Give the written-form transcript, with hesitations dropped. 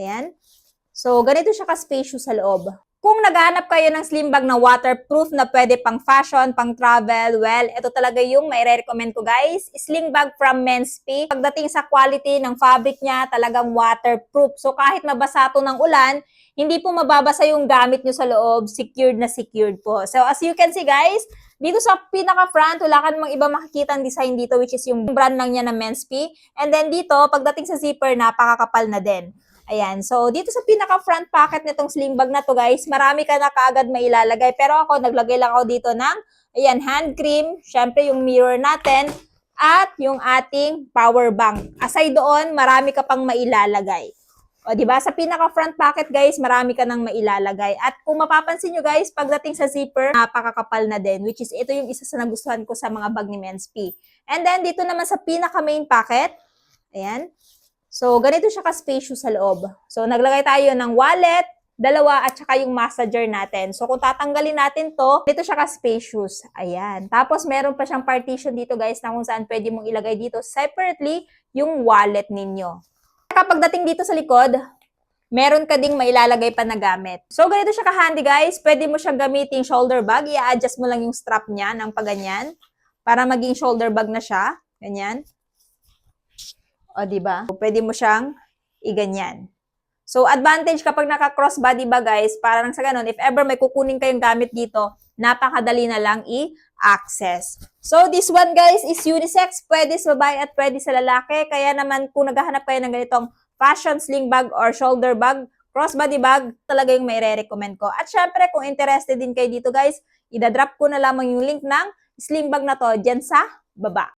Ayan. So, ganito siya ka-spacious sa loob. Kung naghahanap kayo ng slim bag na waterproof na pwede pang fashion, pang travel, well, ito talaga yung may recommend ko guys. Sling bag from Men's-P. Pagdating sa quality ng fabric niya, talagang waterproof. So kahit mabasa to ng ulan, hindi po mababasa yung gamit nyo sa loob. Secured na secured po. So as you can see guys, dito sa pinaka-front, wala ka namang iba makikita ang design dito which is yung brand lang niya na Men's-P. And then dito, pagdating sa zipper, napakakapal na din. Ayan. So, dito sa pinaka-front pocket nitong sling bag na to guys, marami ka na kaagad mailalagay. Pero ako, naglagay lang ako dito ng, ayan, hand cream, syempre yung mirror natin, at yung ating power bank. Aside doon, marami ka pang mailalagay. O, diba? Sa pinaka-front pocket guys, marami ka nang mailalagay. At kung mapapansin nyo guys, pagdating sa zipper, napakakapal na din. Which is, ito yung isa sa nagustuhan ko sa mga bag ni Men's-P. And then, dito naman sa pinaka-main pocket, ayan, so, ganito siya ka-spacious sa loob. So, naglagay tayo ng wallet, dalawa, at saka yung massager natin. So, kung tatanggalin natin to, dito siya ka-spacious. Ayan. Tapos, meron pa siyang partition dito, guys, na kung saan pwede mong ilagay dito separately yung wallet ninyo. Kapag dating dito sa likod, meron ka ding mailalagay pa na gamit. So, ganito siya ka-handy, guys. Pwede mo siyang gamitin shoulder bag. I-adjust mo lang yung strap niya ng paganyan para maging shoulder bag na siya. Ganyan. O, diba? Pwede mo siyang iganyan. So, advantage kapag naka-crossbody ba, guys, para lang sa ganun, if ever may kukunin kayong gamit dito, napakadali na lang i-access. So, this one, guys, is unisex. Pwede sa babae at pwede sa lalaki. Kaya naman, kung naghahanap kayo ng ganitong fashion sling bag or shoulder bag, crossbody bag, talaga yung may re-recommend ko. At syempre, kung interested din kayo dito, guys, idadrop ko na lamang yung link ng sling bag na to dyan sa baba.